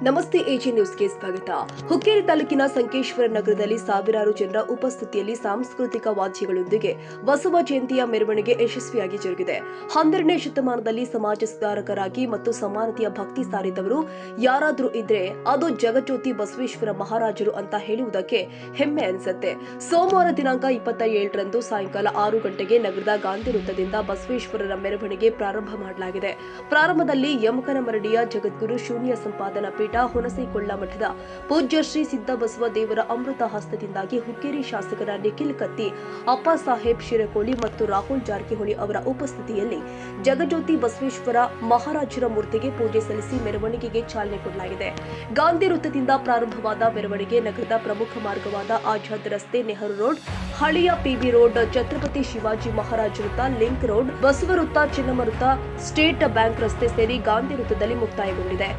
ನಮಸ್ತೆ ಎಜಿ ನ್ಯೂಸ್ಗೆ ಸ್ವಾಗತ. ಹುಕ್ಕೇರಿ ತಾಲೂಕಿನ ಸಂಕೇಶ್ವರ ನಗರದಲ್ಲಿ ಸಾವಿರಾರು ಜನರ ಉಪಸ್ಥಿತಿಯಲ್ಲಿ ಸಾಂಸ್ಕೃತಿಕ ವಾದ್ಯಗಳೊಂದಿಗೆ ಬಸವ ಜಯಂತಿಯ ಮೆರವಣಿಗೆ ಯಶಸ್ವಿಯಾಗಿ ಜರುಗಿದೆ. 12ನೇ ಶತಮಾನದಲ್ಲಿ ಸಮಾಜ ಸುಧಾರಕರಾಗಿ ಮತ್ತು ಸಮಾನತೆಯ ಭಕ್ತಿ ಸಾರಿದವರು ಯಾರಾದರೂ ಇದ್ರೆ ಅದು ಜಗಜ್ಯೋತಿ ಬಸವೇಶ್ವರ ಮಹಾರಾಜರು ಅಂತ ಹೇಳುವುದಕ್ಕೆ ಹೆಮ್ಮೆ ಅನಿಸುತ್ತೆ. ಸೋಮವಾರ ದಿನಾಂಕ 27ರಂದು ಸಾಯಂಕಾಲ 6 ಗಂಟೆಗೆ ನಗರದ ಗಾಂಧಿ ವೃತ್ತದಿಂದ ಬಸವೇಶ್ವರರ ಮೆರವಣಿಗೆ ಪ್ರಾರಂಭ ಮಾಡಲಾಗಿದೆ. ಪ್ರಾರಂಭದಲ್ಲಿ ಯಮಕನಮರಡಿಯ ಜಗದ್ಗುರು ಶೂನ್ಯ ಸಂಪಾದನಾ ಪೀಠ ಹುಣಸೇಕೊಳ್ಳ ಮಠದ ಪೂಜ್ಯ ಶ್ರೀ ಸಿದ್ದಬಸವ ದೇವರ ಅಮೃತ ಹಸ್ತದಿಂದಾಗಿ ಹುಕ್ಕೇರಿ ಶಾಸಕರ ನಿಖಿಲ್ ಕತ್ತಿ, ಅಪ್ಪ ಸಾಹೇಬ್ ಶಿರಕೋಳಿ ಮತ್ತು ರಾಹುಲ್ ಜಾರಕಿಹೊಳಿ ಅವರ ಉಪಸ್ಥಿತಿಯಲ್ಲಿ ಜಗಜ್ಯೋತಿ ಬಸವೇಶ್ವರ ಮಹಾರಾಜರ ಮೂರ್ತಿಗೆ ಪೂಜೆ ಸಲ್ಲಿಸಿ ಮೆರವಣಿಗೆಗೆ ಚಾಲನೆ ಕೊಡಲಾಗಿದೆ. ಗಾಂಧಿ ವೃತ್ತದಿಂದ ಪ್ರಾರಂಭವಾದ ಮೆರವಣಿಗೆ ನಗರದ ಪ್ರಮುಖ ಮಾರ್ಗವಾದ ಆಜಾದ್ ರಸ್ತೆ, ನೆಹರು ರೋಡ್, ಹಳೆಯ ಪಿಬಿ ರೋಡ್, ಛತ್ರಪತಿ ಶಿವಾಜಿ ಮಹಾರಾಜ ವೃತ್ತ, ಲಿಂಕ್ ರೋಡ್, ಬಸವ ವೃತ್ತ, ಚಿನ್ನಮ್ಮ ವೃತ್ತ, ಸ್ಟೇಟ್ ಬ್ಯಾಂಕ್ ರಸ್ತೆ ಸೇರಿ ಗಾಂಧಿ ವೃತ್ತದಲ್ಲಿ ಮುಕ್ತಾಯಗೊಂಡಿದೆ.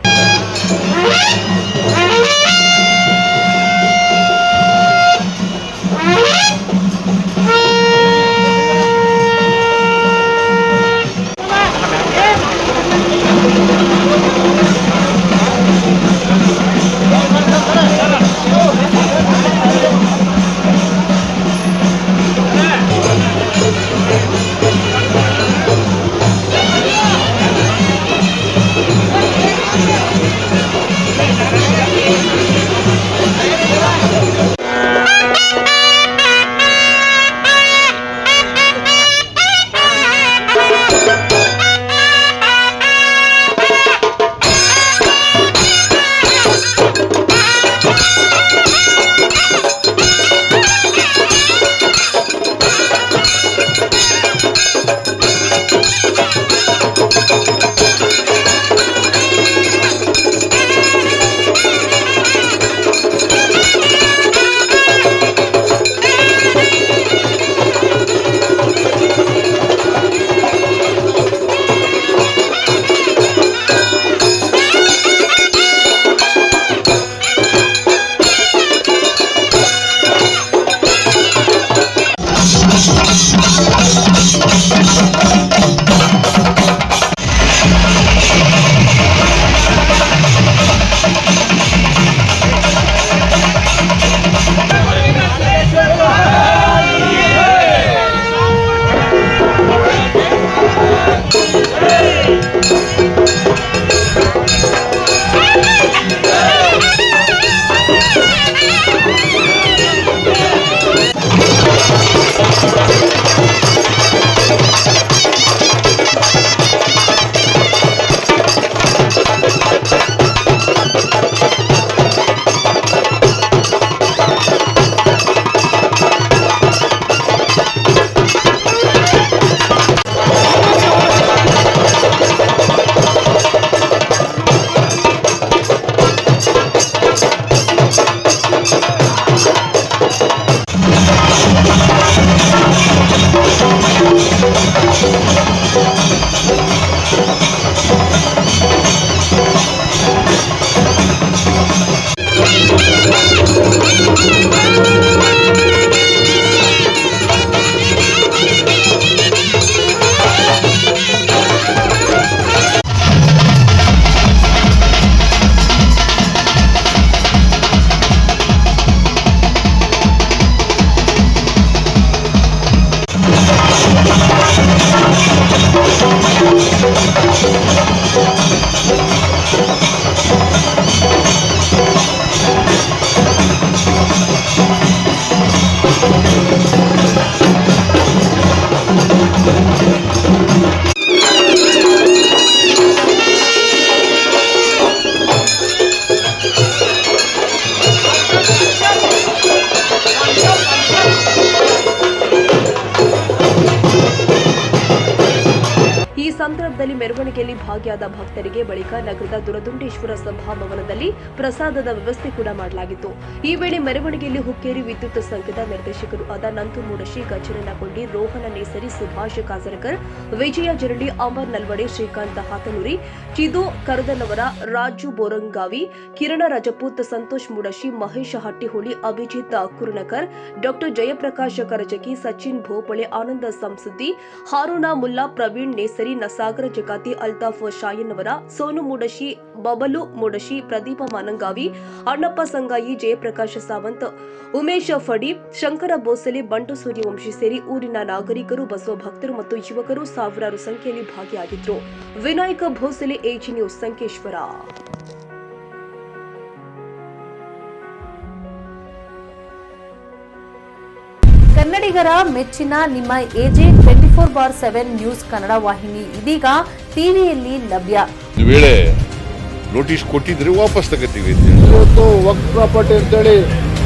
ಈ ಸಂದರ್ಭದಲ್ಲಿ ಮೆರವಣಿಗೆಯಲ್ಲಿ ಭಾಗಿಯಾದ ಭಕ್ತರಿಗೆ ಬಳಿಕ ನಗರದ ದುರದುಂಡೇಶ್ವರ ಸಭಾಭವನದಲ್ಲಿ ಪ್ರಸಾದದ ವ್ಯವಸ್ಥೆ ಕೂಡ ಮಾಡಲಾಗಿತ್ತು. ಈ ವೇಳೆ ಮೆರವಣಿಗೆಯಲ್ಲಿ ಹುಕ್ಕೇರಿ ವಿದ್ಯುತ್ ಸಂಘದ ನಿರ್ದೇಶಕರು ಆದ ನಂತು ಮೂಡಶಿ, ಗಜರನ್ನ ಕೊಂಡಿ, ರೋಹನ ನೇಸರಿ, ಸುಭಾಷ್ ಕಾಸರಕರ್, ವಿಜಯ ಜರಳಿ, ಅಮರ್ ನಲ್ವಡೆ, ಶ್ರೀಕಾಂತ ಹಾತನೂರಿ, ಚಿದು ಕರದನವರ, ರಾಜು ಬೋರಂಗಾವಿ, ಕಿರಣ ರಜಪೂತ್, ಸಂತೋಷ್ ಮೂಡಶಿ, ಮಹೇಶ್ ಹಟ್ಟಿಹೊಳಿ, ಅಭಿಜಿತ್ ಕುರ್ನಕರ್, ಡಾ ಜಯಪ್ರಕಾಶ್ ಕರಜಗಿ, ಸಚಿನ್ ಭೋಪಳೆ, ಆನಂದ ಸಂಸುದ್ದಿ, ಹಾರೂನ ಮುಲ್ಲಾ, ಪ್ರವೀಣ್ ನೇಸರಿ, ಸಾಗರ ಜಕಾತಿ, ಅಲ್ತಾಫ್ ಶಾಯನ್ ಅವರ, ಸೋನು ಮೂಡಶಿ, ಬಬಲು ಮೂಡಶಿ, ಪ್ರದೀಪ ಮಾನಂಗಾವಿ, ಅಣ್ಣಪ್ಪ ಸಂಗಾಯಿ, ಜಯಪ್ರಕಾಶ ಸಾವಂತ್, ಉಮೇಶ್ ಫಡಿ, ಶಂಕರ ಬೋಸಲೆ, ಬಂಟು ಸೂರ್ಯವಂಶಿ ಸೇರಿ ಊರಿನ ನಾಗರಿಕರು, ಬಸವ ಭಕ್ತರು ಮತ್ತು ಯುವಕರು ಸಾವಿರಾರು ಸಂಖ್ಯೆಯಲ್ಲಿ ಭಾಗಿಯಾಗಿದ್ದರು. Vinayak Bhosale, AG news, Sankeshwar. ಕನ್ನಡಿಗರ ಮೆಚ್ಚಿನ ನಿಮ್ಮ ಎಜೆ 24/7 ನ್ಯೂಸ್ ಕನ್ನಡ ವಾಹಿನಿ ಇದೀಗ ಟಿವಿಯಲ್ಲಿ ಲಭ್ಯ. ವೇಳೆ ನೋಟಿಸ್ ಕೊಟ್ಟಿದ್ರೆ ವಾಪಸ್ ತಗೋತೀವಿ. ಇವತ್ತು ವಕ್ಫ್ ಪ್ರಾಪರ್ಟಿ ಅಂತೇಳಿ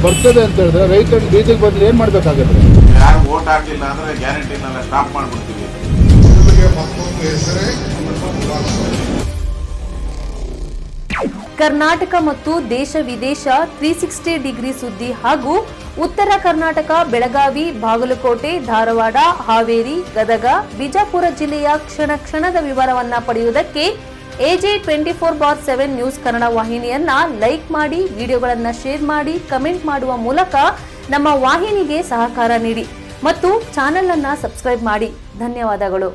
ಬರ್ತದೆ ಅಂತ ಹೇಳಿದ್ರೆ ರೈತರು ಬೀದಿಗೆ ಬದಲು ಏನ್ ಮಾಡ್ಬೇಕಾಗತ್ತೆ? ಯಾರು ವೋಟ್ ಹಾಕಿಲ್ಲ ಅಂದ್ರೆ ಗ್ಯಾರಂಟಿನೆಲ್ಲ ಸ್ಟಾಪ್ ಮಾಡ್ಬಿಡ್ತೀವಿ. ಕರ್ನಾಟಕ ಮತ್ತು ದೇಶ ವಿದೇಶ 360 ಡಿಗ್ರಿ ಸುದ್ದಿ ಹಾಗೂ ಉತ್ತರ ಕರ್ನಾಟಕ, ಬೆಳಗಾವಿ, ಬಾಗಲಕೋಟೆ, ಧಾರವಾಡ, ಹಾವೇರಿ, ಗದಗ, ಬಿಜಾಪುರ ಜಿಲ್ಲೆಯ ಕ್ಷಣ ಕ್ಷಣದ ವಿವರವನ್ನ ಪಡೆಯುವುದಕ್ಕೆ ಎಜೆ 24/7 ನ್ಯೂಸ್ ಕನ್ನಡ ವಾಹಿನಿಯನ್ನ ಲೈಕ್ ಮಾಡಿ, ವಿಡಿಯೋಗಳನ್ನ ಶೇರ್ ಮಾಡಿ, ಕಮೆಂಟ್ ಮಾಡುವ ಮೂಲಕ ನಮ್ಮ ವಾಹಿನಿಗೆ ಸಹಕಾರ ನೀಡಿ ಮತ್ತು ಚಾನೆಲ್ ಅನ್ನ ಸಬ್ಸ್ಕ್ರೈಬ್ ಮಾಡಿ. ಧನ್ಯವಾದಗಳು.